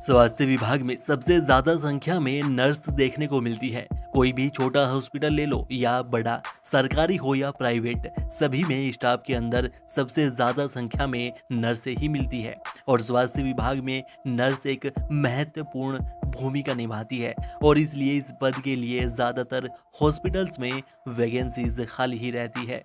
स्वास्थ्य विभाग में सबसे ज्यादा संख्या में नर्स देखने को मिलती है। कोई भी छोटा हॉस्पिटल ले लो या बड़ा, सरकारी हो या प्राइवेट, सभी में स्टाफ के अंदर सबसे ज्यादा संख्या में नर्सें ही मिलती है। और स्वास्थ्य विभाग में नर्स एक महत्वपूर्ण भूमिका निभाती है और इसलिए इस पद के लिए ज्यादातर हॉस्पिटल्स में वैकेंसीज खाली ही रहती है।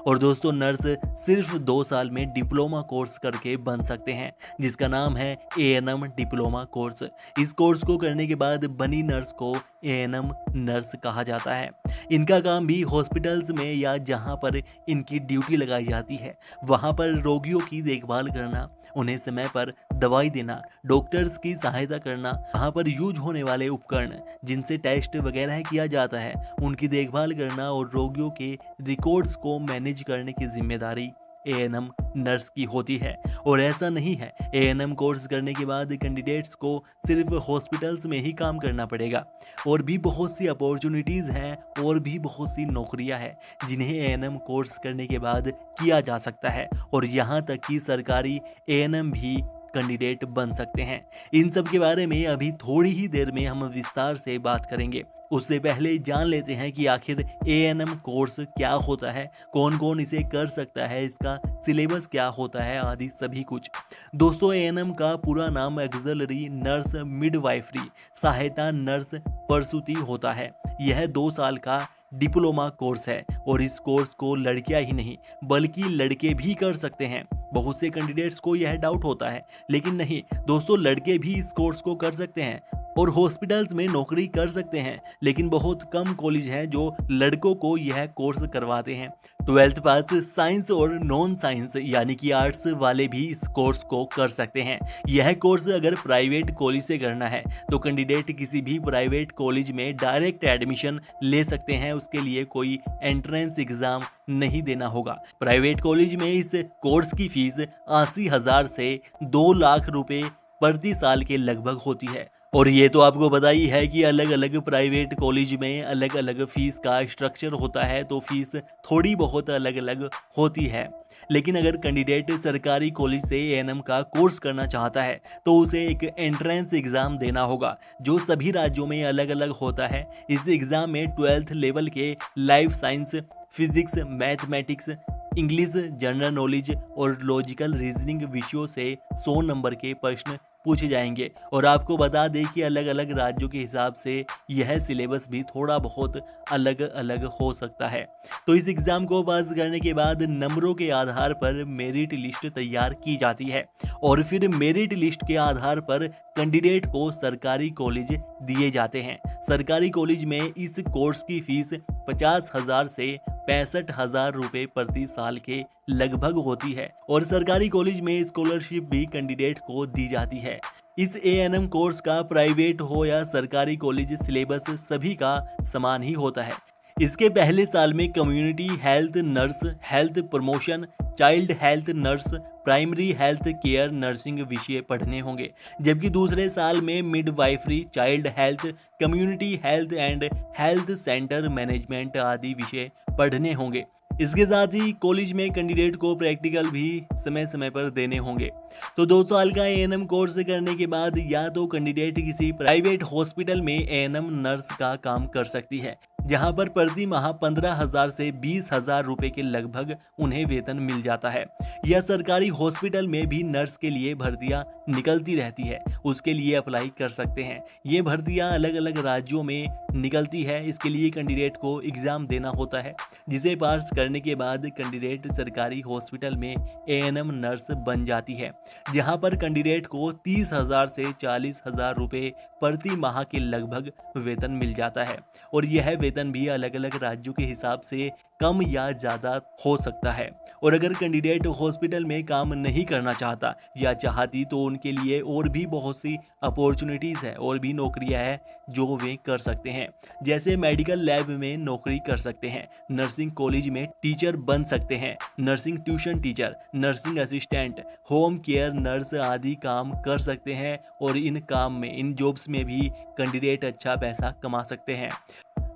और दोस्तों, नर्स सिर्फ 2 साल में डिप्लोमा कोर्स करके बन सकते हैं, जिसका नाम है एएनएम डिप्लोमा कोर्स। इस कोर्स को करने के बाद बनी नर्स को एएनएम नर्स कहा जाता है। इनका काम भी हॉस्पिटल्स में या जहां पर इनकी ड्यूटी लगाई जाती है वहां पर रोगियों की देखभाल करना, उन्हें समय पर दवाई देना, डॉक्टर्स की सहायता करना, वहाँ पर यूज होने वाले उपकरण जिनसे टेस्ट वगैरह किया जाता है उनकी देखभाल करना और रोगियों के रिकॉर्ड्स को मैनेज करने की जिम्मेदारी एएनएम नर्स की होती है। और ऐसा नहीं है, एएनएम कोर्स करने के बाद कैंडिडेट्स को सिर्फ हॉस्पिटल्स में ही काम करना पड़ेगा। और भी बहुत सी अपॉर्चुनिटीज़ हैं और भी बहुत सी नौकरियां हैं जिन्हें एएनएम कोर्स करने के बाद किया जा सकता है। और यहाँ तक कि सरकारी एएनएम भी कैंडिडेट बन सकते हैं। इन सब के बारे में अभी थोड़ी ही देर में हम विस्तार से बात करेंगे। उससे पहले जान लेते हैं कि आखिर एएनएम कोर्स क्या होता है, कौन कौन इसे कर सकता है, इसका सिलेबस क्या होता है, आदि सभी कुछ। दोस्तों, एएनएम का पूरा नाम एक्सिलरी नर्स मिडवाइफरी, सहायता नर्स प्रसूति होता है। यह 2 साल का डिप्लोमा कोर्स है और इस कोर्स को लड़कियां ही नहीं बल्कि लड़के भी कर सकते हैं। बहुत से कैंडिडेट्स को यह डाउट होता है, लेकिन नहीं दोस्तों, लड़के भी इस कोर्स को कर सकते हैं और हॉस्पिटल्स में नौकरी कर सकते हैं। लेकिन बहुत कम कॉलेज हैं जो लड़कों को यह कोर्स करवाते हैं। 12th पास साइंस और नॉन साइंस यानी कि आर्ट्स वाले भी इस कोर्स को कर सकते हैं। यह कोर्स अगर प्राइवेट कॉलेज से करना है तो कैंडिडेट किसी भी प्राइवेट कॉलेज में डायरेक्ट एडमिशन ले सकते हैं। उसके लिए कोई एंट्रेंस एग्जाम नहीं देना होगा। प्राइवेट कॉलेज में इस कोर्स की फीस 80,000 से 2 लाख रुपए प्रति साल के लगभग होती है। और ये तो आपको पता ही है कि अलग अलग प्राइवेट कॉलेज में अलग अलग फीस का स्ट्रक्चर होता है, तो फीस थोड़ी बहुत अलग अलग होती है। लेकिन अगर कैंडिडेट सरकारी कॉलेज से एएनएम का कोर्स करना चाहता है तो उसे एक एंट्रेंस एग्ज़ाम देना होगा जो सभी राज्यों में अलग अलग होता है। इस एग्ज़ाम में 12th लेवल के life science, physics, mathematics, English, general knowledge और लॉजिकल रीजनिंग विषयों से 100 नंबर के प्रश्न पूछे जाएंगे। और आपको बता दें कि अलग अलग राज्यों के हिसाब से यह सिलेबस भी थोड़ा बहुत अलग अलग हो सकता है। तो इस एग्ज़ाम को पास करने के बाद नंबरों के आधार पर मेरिट लिस्ट तैयार की जाती है और फिर मेरिट लिस्ट के आधार पर कैंडिडेट को सरकारी कॉलेज दिए जाते हैं। सरकारी कॉलेज में इस कोर्स की फीस 50,000 से 65,000 रुपये प्रति साल के लगभग होती है और सरकारी कॉलेज में स्कॉलरशिप भी कैंडिडेट को दी जाती है। इस एएनएम कोर्स का प्राइवेट हो या सरकारी कॉलेज सिलेबस सभी का समान ही होता है। इसके पहले साल में community health nurse, health promotion, child health nurse, primary health care nursing विषय पढ़ने होंगे, जबकि दूसरे साल में midwifery, child health, community health and health centre management आदि विषय पढ़ने होंगे। इसके साथ ही कॉलेज में कैंडिडेट को प्रैक्टिकल भी समय समय पर देने होंगे। तो 2 साल का एएनएम कोर्स करने के बाद या तो कैंडिडेट किसी प्राइवेट हॉस्पिटल में एएनएम नर्स का काम कर सकती है, जहां पर प्रति माह 15,000 से 20,000 रुपए के लगभग उन्हें वेतन मिल जाता है। या सरकारी हॉस्पिटल में भी नर्स के लिए भर्तियां निकलती रहती है, उसके लिए अप्लाई कर सकते हैं। ये भर्तियां अलग अलग राज्यों में निकलती है। इसके लिए कैंडिडेट को एग्ज़ाम देना होता है, जिसे पास करने के बाद कैंडिडेट सरकारी हॉस्पिटल में एएनएम नर्स बन जाती है, जहां पर कैंडिडेट को 30,000 से 40,000 रुपये प्रति माह के लगभग वेतन मिल जाता है। और यह वेतन भी अलग अलग राज्यों के हिसाब से कम या ज़्यादा हो सकता है। और अगर कैंडिडेट हॉस्पिटल में काम नहीं करना चाहता या चाहती तो उनके लिए और भी बहुत सी अपॉर्चुनिटीज़ है और भी नौकरियां हैं जो वे कर सकते हैं। जैसे मेडिकल लैब में नौकरी कर सकते हैं, नर्सिंग कॉलेज में टीचर बन सकते हैं, nursing tuition teacher, nursing assistant, home care nurse आदि काम कर सकते हैं। और इन जॉब्स में भी कैंडिडेट अच्छा पैसा कमा सकते हैं।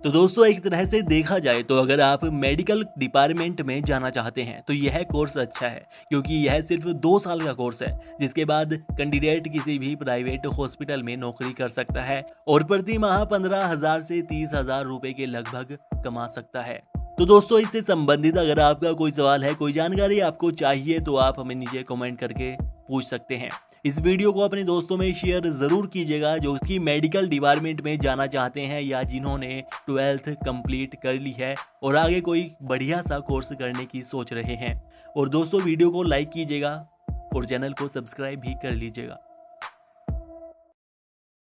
तो दोस्तों एक तरह से देखा जाए तो अगर आप मेडिकल डिपार्टमेंट में जाना चाहते हैं तो यह कोर्स अच्छा है, क्योंकि यह सिर्फ 2 साल का कोर्स है जिसके बाद कैंडिडेट किसी भी प्राइवेट हॉस्पिटल में नौकरी कर सकता है और प्रति माह 15,000 से 30,000 रुपए के लगभग कमा सकता है। तो दोस्तों इससे संबंधित अगर आपका कोई सवाल है, कोई जानकारी आपको चाहिए तो आप हमें नीचे कमेंट करके पूछ सकते हैं। इस वीडियो को अपने दोस्तों में शेयर ज़रूर कीजिएगा जो कि मेडिकल डिपार्टमेंट में जाना चाहते हैं या जिन्होंने 12th कंप्लीट कर ली है और आगे कोई बढ़िया सा कोर्स करने की सोच रहे हैं। और दोस्तों वीडियो को लाइक कीजिएगा और चैनल को सब्सक्राइब भी कर लीजिएगा।